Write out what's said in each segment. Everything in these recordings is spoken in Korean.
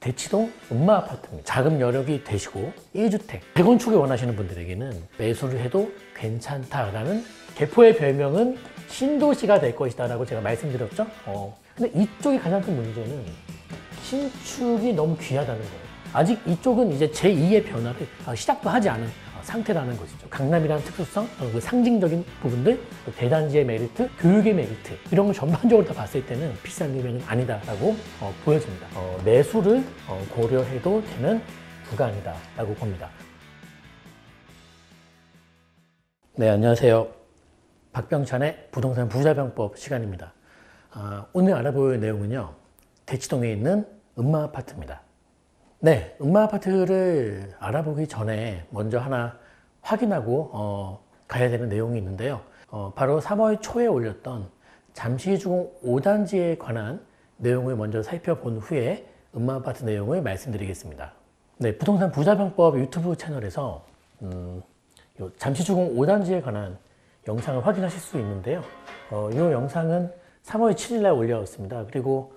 대치동 음마아파트입니다. 자금 여력이 되시고 1주택, 재건축을 원하시는 분들에게는 매수를 해도 괜찮다라는 개포의 별명은 신도시가 될 것이다 라고 제가 말씀드렸죠. 근데 이쪽이 가장 큰 문제는 신축이 너무 귀하다는 거예요. 아직 이쪽은 이제 제2의 변화를 시작도 하지 않은 상태라는 것이죠. 강남이라는 특수성, 그 상징적인 부분들, 대단지의 메리트, 교육의 메리트 이런 걸 전반적으로 다 봤을 때는 비싼 금액은 아니다라고 보여집니다. 매수를 고려해도 되는 구간이다라고 봅니다. 네, 안녕하세요. 박병찬의 부동산 부자병법 시간입니다. 오늘 알아볼 내용은요, 대치동에 있는 음마아파트입니다. 네, 음마아파트를 알아보기 전에 먼저 하나 확인하고 가야 되는 내용이 있는데요. 바로 3월 초에 올렸던 잠실주공 5단지에 관한 내용을 먼저 살펴본 후에 음마아파트 내용을 말씀드리겠습니다. 네, 부동산 부자병법 유튜브 채널에서 잠실주공 5단지에 관한 영상을 확인하실 수 있는데요. 이 영상은 3월 7일 날 올렸습니다. 그리고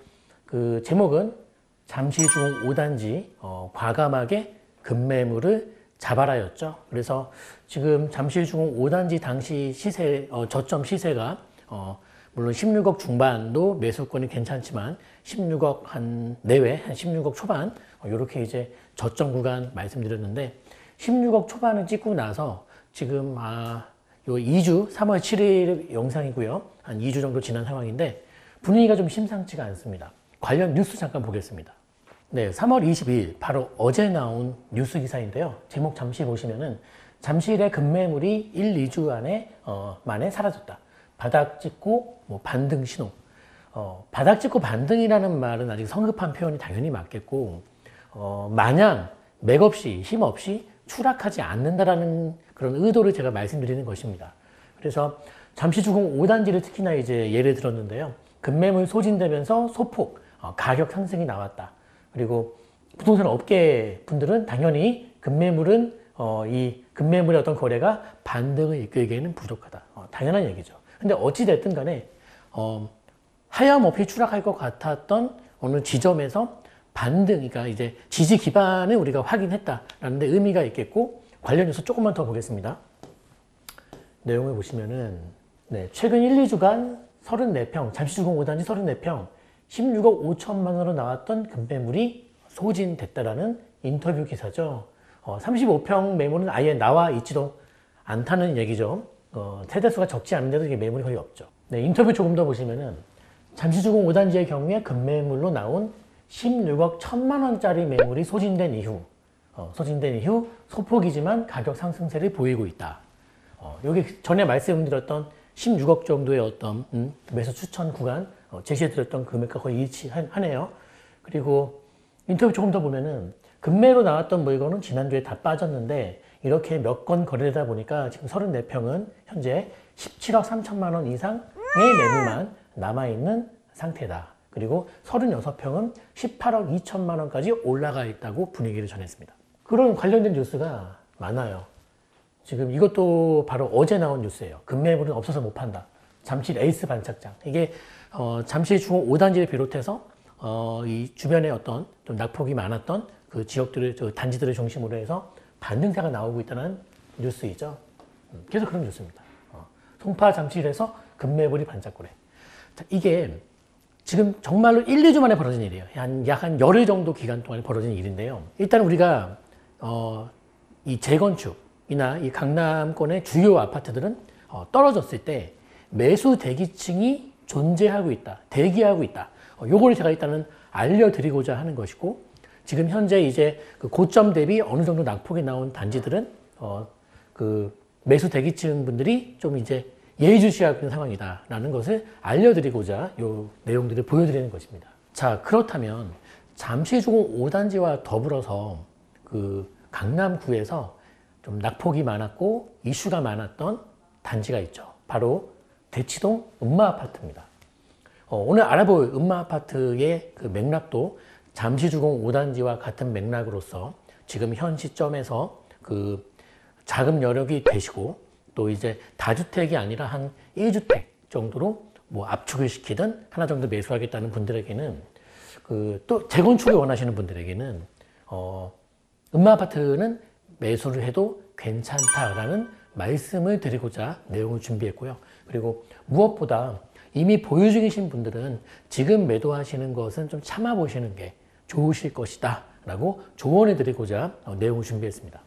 그 제목은 잠실주공 5단지 과감하게 급매물을 잡아라였죠. 그래서 지금 잠실주공 5단지 당시 시세, 저점 시세가 물론 16억 중반도 매수권이 괜찮지만 16억 한 내외, 한 16억 초반 이렇게 이제 저점 구간 말씀드렸는데 16억 초반을 찍고 나서 지금 요 2주, 3월 7일 영상이고요. 한 2주 정도 지난 상황인데 분위기가 좀 심상치가 않습니다. 관련 뉴스 잠깐 보겠습니다. 네, 3월 22일 바로 어제 나온 뉴스 기사인데요. 제목 잠시 보시면은 잠실의 급매물이 1, 2주 안에 만에 사라졌다. 바닥 찍고 뭐 반등 신호. 바닥 찍고 반등이라는 말은 아직 성급한 표현이 당연히 맞겠고 마냥 맥없이 힘없이 추락하지 않는다라는 그런 의도를 제가 말씀드리는 것입니다. 그래서 잠실주공 5단지를 특히나 이제 예를 들었는데요. 급매물 소진되면서 소폭 가격 상승이 나왔다. 그리고 부동산 업계 분들은 당연히 급매물은 이 급매물의 어떤 거래가 반등을 이끌기에는 부족하다. 당연한 얘기죠. 근데 어찌 됐든 간에 하염없이 추락할 것 같았던 어느 지점에서 반등, 그러니까 이제 지지 기반을 우리가 확인했다라는 데 의미가 있겠고 관련 뉴스 조금만 더 보겠습니다. 내용을 보시면은 네, 최근 1, 2주간 34평, 잠실주공 5단지 34평 16억 5천만 원으로 나왔던 급매물이 소진됐다라는 인터뷰 기사죠. 35평 매물은 아예 나와 있지도 않다는 얘기죠. 세대수가 적지 않은데도 이게 매물이 거의 없죠. 네, 인터뷰 조금 더 보시면은 잠실주공 5단지의 경우에 급매물로 나온 16억 1천만 원짜리 매물이 소진된 이후 소폭이지만 가격 상승세를 보이고 있다. 여기 전에 말씀드렸던 16억 정도의 어떤 매수 추천 구간 제시해드렸던 금액과 거의 일치하네요. 그리고 인터뷰 조금 더 보면은 급매로 나왔던 물건은 지난주에 다 빠졌는데 이렇게 몇 건 거래되다 보니까 지금 34평은 현재 17억 3천만 원 이상의 매물만 남아있는 상태다. 그리고 36평은 18억 2천만 원까지 올라가 있다고 분위기를 전했습니다. 그런 관련된 뉴스가 많아요. 지금 이것도 바로 어제 나온 뉴스예요. 급매물은 없어서 못 판다. 잠실 에이스 반짝장. 이게 잠실주공 5단지를 비롯해서 이 주변에 어떤 좀 낙폭이 많았던 그 지역들을, 단지들을 중심으로 해서 반등세가 나오고 있다는 뉴스이죠. 계속 그런 뉴스입니다. 송파 잠실에서 급매물이 반짝거래. 자, 이게 지금 정말로 1, 2주 만에 벌어진 일이에요. 약 한 열흘 정도 기간 동안에 벌어진 일인데요. 일단 우리가 이 재건축이나 이 강남권의 주요 아파트들은 떨어졌을 때 매수 대기층이 존재하고 있다, 대기하고 있다. 요거를 제가 일단은 알려드리고자 하는 것이고, 지금 현재 이제 그 고점 대비 어느 정도 낙폭이 나온 단지들은 그 매수 대기층 분들이 좀 이제 예의주시하고 있는 상황이다라는 것을 알려드리고자 요 내용들을 보여드리는 것입니다. 자, 그렇다면 잠실주공 5단지와 더불어서 그 강남구에서 좀 낙폭이 많았고 이슈가 많았던 단지가 있죠. 바로 대치동 음마아파트입니다. 오늘 알아볼 음마아파트의 그 맥락도 잠실주공 5단지와 같은 맥락으로서 지금 현 시점에서 그 자금 여력이 되시고 또 이제 다주택이 아니라 한 1주택 정도로 뭐 압축을 시키든 하나 정도 매수하겠다는 분들에게는 또 재건축을 원하시는 분들에게는 음마 아파트는 매수를 해도 괜찮다라는 말씀을 드리고자 내용을 준비했고요. 그리고 무엇보다 이미 보유 중이신 분들은 지금 매도하시는 것은 좀 참아보시는 게 좋으실 것이다 라고 조언해 드리고자 내용을 준비했습니다.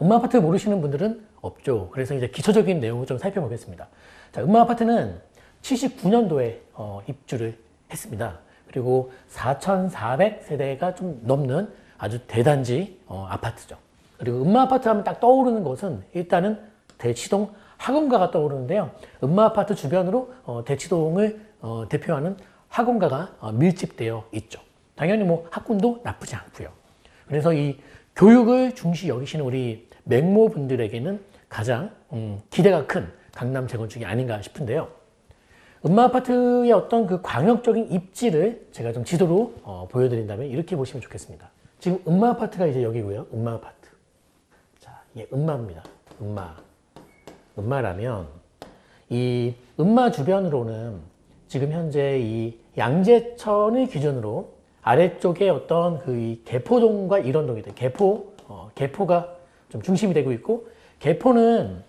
음마 아파트 모르시는 분들은 없죠. 그래서 이제 기초적인 내용을 좀 살펴보겠습니다. 자, 음마 아파트는 79년도에 입주를 했습니다. 그리고 4,400세대가 좀 넘는 아주 대단지 아파트죠. 그리고 음마 아파트 하면 딱 떠오르는 것은 일단은 대치동 학원가가 떠오르는데요. 음마 아파트 주변으로 대치동을 대표하는 학원가가 밀집되어 있죠. 당연히 뭐 학군도 나쁘지 않고요. 그래서 이 교육을 중시 여기시는 우리 맹모분들에게는 가장 기대가 큰 강남 재건축이 아닌가 싶은데요. 음마 아파트의 어떤 그 광역적인 입지를 제가 좀 지도로 보여드린다면 이렇게 보시면 좋겠습니다. 지금 음마 아파트가 이제 여기고요. 음마 아파트. 자, 이게 음마입니다. 음마라면 이 음마 주변으로는 지금 현재 이 양재천을 기준으로 아래쪽에 어떤 그 이 개포동과 일원동이들, 개포가 좀 중심이 되고 있고, 개포는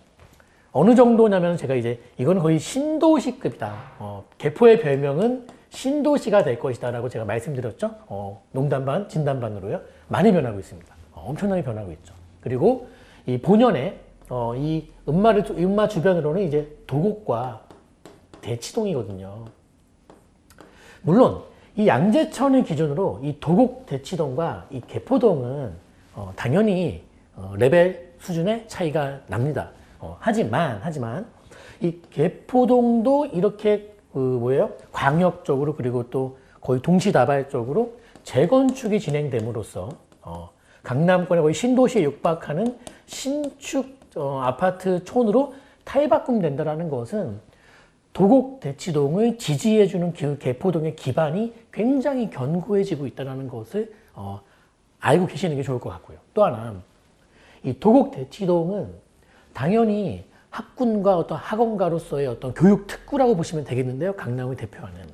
어느 정도냐면 제가 이제 이거는 거의 신도시급이다. 개포의 별명은 신도시가 될 것이다 라고 제가 말씀드렸죠. 농담 반, 진담 반으로요. 많이 변하고 있습니다. 엄청나게 변하고 있죠. 그리고 이 본연의 이 음마 주변으로는 이제 도곡과 대치동이거든요. 물론 이 양재천을 기준으로 이 도곡 대치동과 이 개포동은 당연히 레벨 수준의 차이가 납니다. 하지만 이 개포동도 이렇게 광역적으로 그리고 또 거의 동시다발적으로 재건축이 진행됨으로써 강남권의 거의 신도시에 육박하는 신축 아파트촌으로 탈바꿈된다는 것은 도곡 대치동을 지지해주는 개포동의 기반이 굉장히 견고해지고 있다는 것을 알고 계시는 게 좋을 것 같고요. 또 하나, 이 도곡 대치동은 당연히 학군과 어떤 학원가로서의 어떤 교육 특구라고 보시면 되겠는데요. 강남을 대표하는.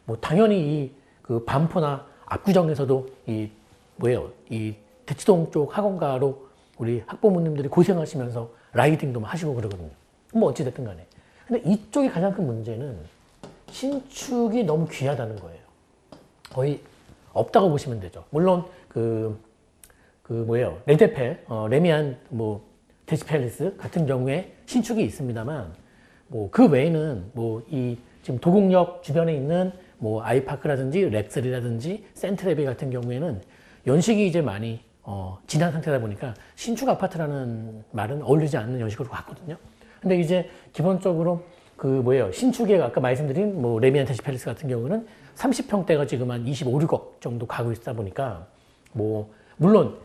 뭐 당연히 이 그 반포나 압구정에서도 이 대치동 쪽 학원가로 우리 학부모님들이 고생하시면서 라이딩도 하시고 그러거든요. 뭐 어찌됐든 간에. 근데 이쪽이 가장 큰 문제는 신축이 너무 귀하다는 거예요. 거의 없다고 보시면 되죠. 물론 레미안 대치팰리스 같은 경우에 신축이 있습니다만, 그 외에는 이 지금 도곡역 주변에 있는 아이파크라든지 렉스리라든지 센트레비 같은 경우에는 연식이 이제 많이 지난 상태다 보니까 신축 아파트라는 말은 어울리지 않는 연식으로 갔거든요. 근데 이제 기본적으로 신축에 아까 말씀드린 레미안 대치팰리스 같은 경우는 30평대가 지금 한 25, 6억 정도 가고 있다 보니까 물론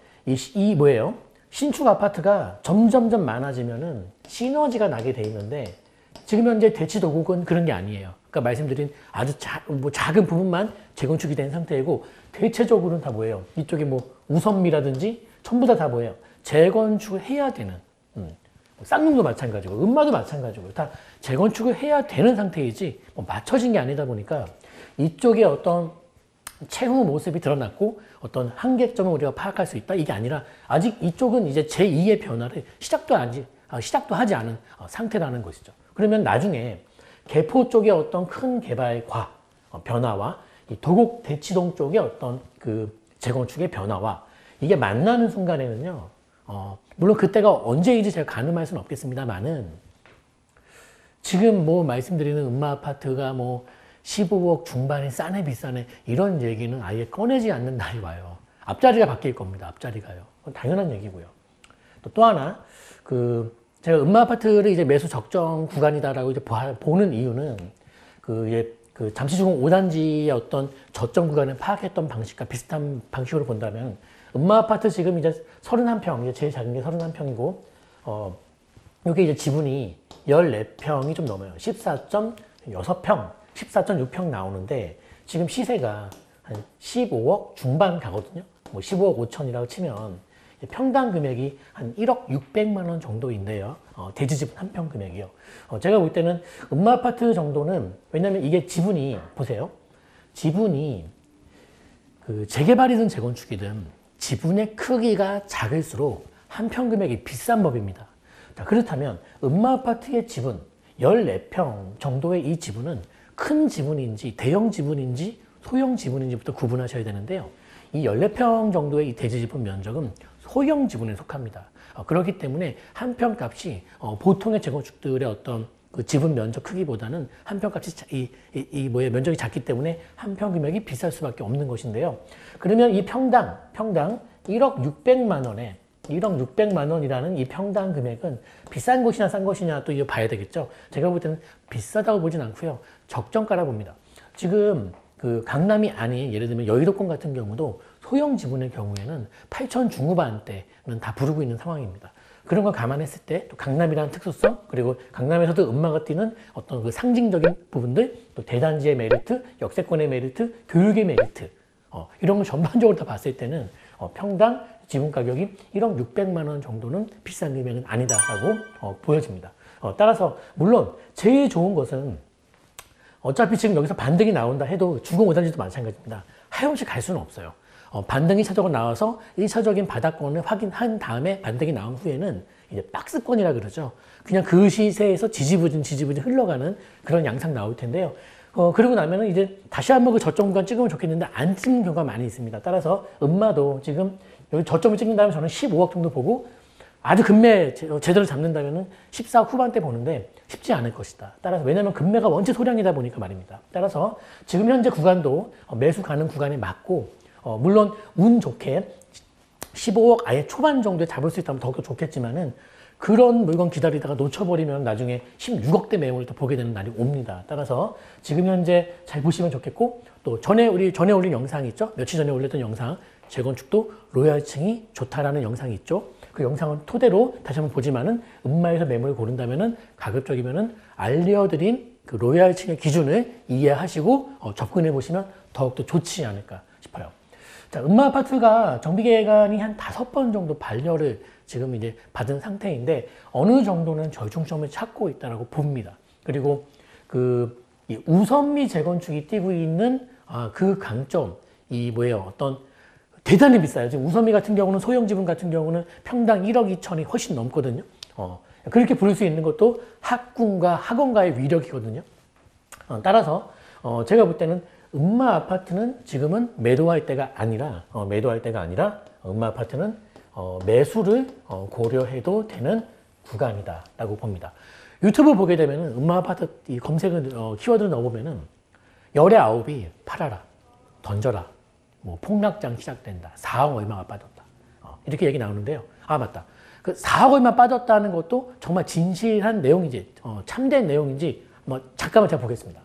신축 아파트가 점점점 많아지면은 시너지가 나게 돼 있는데 지금 현재 대치도곡은 그런 게 아니에요. 그러니까 말씀드린 아주 작은 부분만 재건축이 된 상태이고 대체적으로는 다 이쪽에 우선미라든지 전부 다 재건축을 해야 되는 쌍용도 마찬가지고 음마도 마찬가지고 다 재건축을 해야 되는 상태이지 맞춰진 게 아니다 보니까 이쪽에 어떤 채후 모습이 드러났고 어떤 한계점을 우리가 파악할 수 있다 이게 아니라 아직 이쪽은 이제 제2의 변화를 시작도 하지 않은 상태라는 것이죠. 그러면 나중에 개포 쪽의 어떤 큰 개발과 변화와 이 도곡 대치동 쪽의 어떤 그 재건축의 변화와 이게 만나는 순간에는요, 물론 그때가 언제인지 제가 가늠할 수는 없겠습니다만은 지금 말씀드리는 음마 아파트가 15억 중반에 싸네 비싸네 이런 얘기는 아예 꺼내지 않는 날이 와요. 앞자리가 바뀔 겁니다. 앞자리가요. 그건 당연한 얘기고요. 또 하나 제가 음마 아파트를 이제 매수 적정 구간이다라고 이제 보는 이유는 잠시주공 5단지의 어떤 저점 구간을 파악했던 방식과 비슷한 방식으로 본다면 음마 아파트 지금 이제 31평, 이제 제일 작은 게 31평이고 여기 이제 지분이 14평이 좀 넘어요. 14.6평, 14.6평 나오는데 지금 시세가 한 15억 중반 가거든요. 15억 5천이라고 치면 평당 금액이 한 1억 600만 원 정도인데요. 대지지분 한 평 금액이요. 제가 볼 때는 음마 아파트 정도는 왜냐면 이게 지분이 보세요. 지분이 그 재개발이든 재건축이든 지분의 크기가 작을수록 한평 금액이 비싼 법입니다. 자, 그렇다면 음마아파트의 지분 14평 정도의 이 지분은 큰 지분인지 대형 지분인지 소형 지분인지부터 구분하셔야 되는데요. 이 14평 정도의 이 대지 지분 면적은 소형 지분에 속합니다. 그렇기 때문에 한 평 값이 보통의 재건축들의 어떤 그 지분 면적 크기보다는 한 평 값이 면적이 작기 때문에 한 평 금액이 비쌀 수밖에 없는 것인데요. 그러면 이 평당 1억 600만 원에 1억 600만 원이라는 이 평당 금액은 비싼 것이냐 싼 것이냐 또 이거 봐야 되겠죠. 제가 볼 때는 비싸다고 보진 않고요. 적정가라 봅니다. 지금 그 강남이 아닌 예를 들면 여의도권 같은 경우도 소형 지분의 경우에는 8천 중후반대는 다 부르고 있는 상황입니다. 그런 걸 감안했을 때 또 강남이라는 특수성 그리고 강남에서도 음마가 띄는 어떤 그 상징적인 부분들 또 대단지의 메리트, 역세권의 메리트, 교육의 메리트 이런 걸 전반적으로 다 봤을 때는 평당 지분 가격이 1억 600만 원 정도는 비싼 금액은 아니다라고 보여집니다. 따라서 물론 제일 좋은 것은 어차피 지금 여기서 반등이 나온다 해도 주공 5단지도 마찬가지입니다. 하염없이 갈 수는 없어요. 반등이 2차적으로 나와서 1차적인 바닥권을 확인한 다음에 반등이 나온 후에는 이제 박스권이라 그러죠. 그냥 그 시세에서 지지부진 흘러가는 그런 양상 나올 텐데요. 그러고 나면은 이제 다시 한번 그 저점 구간 찍으면 좋겠는데 안 찍는 경우가 많이 있습니다. 따라서 음마도 지금 여기 저점을 찍는다면 저는 15억 정도 보고 아주 금매 제대로 잡는다면은 14억 후반대 보는데 쉽지 않을 것이다. 따라서 왜냐하면 금매가 원체 소량이다 보니까 말입니다. 따라서 지금 현재 구간도 매수 가는 구간에 맞고 물론 운 좋게 15억 아예 초반 정도에 잡을 수 있다면 더욱더 좋겠지만은 그런 물건 기다리다가 놓쳐버리면 나중에 16억대 매물을 또 보게 되는 날이 옵니다. 따라서 지금 현재 잘 보시면 좋겠고 또 전에 올린 영상이 있죠. 며칠 전에 올렸던 영상 재건축도 로얄층이 좋다라는 영상이 있죠. 그 영상을 토대로 다시 한번 보지만은 음마에서 매물을 고른다면은 가급적이면은 알려드린 그 로얄층의 기준을 이해하시고 접근해 보시면 더욱더 좋지 않을까 싶어요. 자, 음마아파트가 정비기간이 한 5번 정도 반려를 지금 이제 받은 상태인데 어느 정도는 절충점을 찾고 있다고 봅니다. 그리고 이 우선미 재건축이 띄고 있는 그 강점, 어떤 대단히 비싸요. 지금 우선미 같은 경우는 소형 지분 같은 경우는 평당 1억 2천이 훨씬 넘거든요. 그렇게 부를 수 있는 것도 학군과 학원가의 위력이거든요. 따라서 제가 볼 때는 음마 아파트는 지금은 매도할 때가 아니라 음마 아파트는 매수를 고려해도 되는 구간이다라고 봅니다. 유튜브 보게 되면은 음마 아파트 이 검색을 키워드를 넣어보면은 열의 9이 팔아라, 던져라, 뭐 폭락장 시작된다, 4억 얼마가 빠졌다 이렇게 얘기 나오는데요. 맞다. 그 4억 얼마 빠졌다는 것도 정말 진실한 내용인지 참된 내용인지 잠깐만 제가 보겠습니다.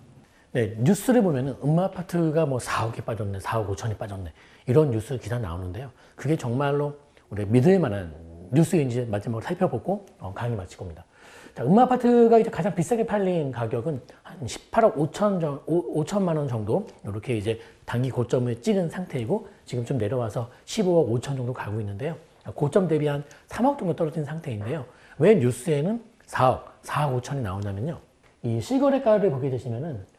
네, 뉴스를 보면은 음마아파트가 4억이 빠졌네, 4억 5천이 빠졌네 이런 뉴스 기사 나오는데요. 그게 정말로 우리 믿을 만한 뉴스인지 마지막으로 살펴보고 강의 마칠 겁니다. 자, 음마아파트가 이제 가장 비싸게 팔린 가격은 한 18억 5천만 원 정도 이렇게 이제 단기 고점을 찍은 상태이고 지금 좀 내려와서 15억 5천 정도 가고 있는데요. 고점 대비 한 3억 정도 떨어진 상태인데요. 왜 뉴스에는 4억 5천이 나오냐면요. 이 실거래가를 보게 되시면은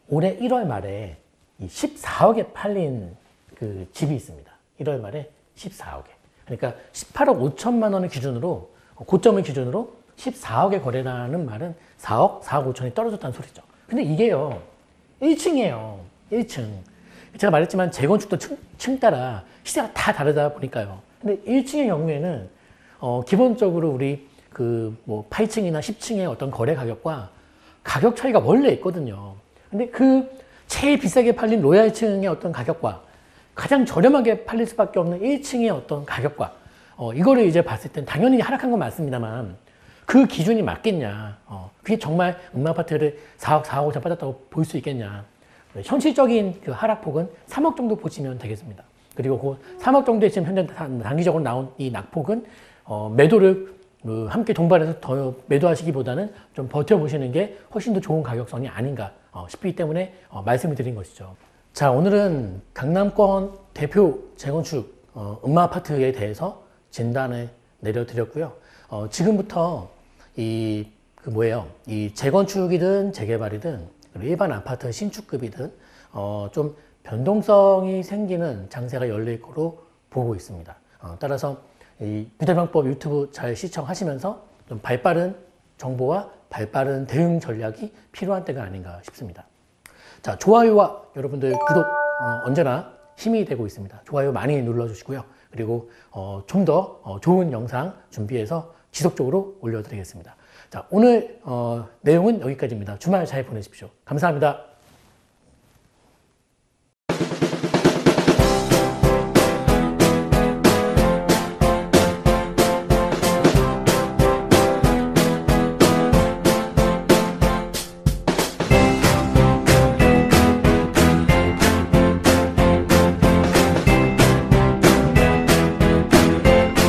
올해 1월 말에 이 14억에 팔린 그 집이 있습니다. 1월 말에 14억에. 그러니까 18억 5천만 원을 기준으로, 고점을 기준으로 14억에 거래라는 말은 4억 5천이 떨어졌다는 소리죠. 근데 이게요, 1층이에요. 1층. 제가 말했지만 재건축도 층 따라 시세가 다 다르다 보니까요. 근데 1층의 경우에는, 기본적으로 우리 8층이나 10층의 어떤 거래 가격과 가격 차이가 원래 있거든요. 근데 그 제일 비싸게 팔린 로얄층의 어떤 가격과 가장 저렴하게 팔릴 수밖에 없는 1층의 어떤 가격과 이거를 이제 봤을 땐 당연히 하락한 건 맞습니다만 그 기준이 맞겠냐. 그게 정말 음마아파트를 4억 5천 빠졌다고 볼 수 있겠냐. 현실적인 그 하락폭은 3억 정도 보시면 되겠습니다. 그리고 그 3억 정도에 지금 현재 단기적으로 나온 이 낙폭은 매도를 함께 동반해서 더 매도하시기보다는 좀 버텨보시는 게 훨씬 더 좋은 가격선이 아닌가 싶기 때문에 말씀을 드린 것이죠. 자, 오늘은 강남권 대표 재건축 음마아파트에 대해서 진단을 내려드렸고요. 지금부터 이 재건축이든 재개발이든 일반 아파트 신축급이든 좀 변동성이 생기는 장세가 열릴 거로 보고 있습니다. 따라서 이 부대방법 유튜브 잘 시청하시면서 좀 발빠른 정보와 발빠른 대응 전략이 필요한 때가 아닌가 싶습니다. 자, 좋아요와 여러분들 구독 언제나 힘이 되고 있습니다. 좋아요 많이 눌러주시고요. 그리고 좀 더 좋은 영상 준비해서 지속적으로 올려드리겠습니다. 자, 오늘 내용은 여기까지입니다. 주말 잘 보내십시오. 감사합니다.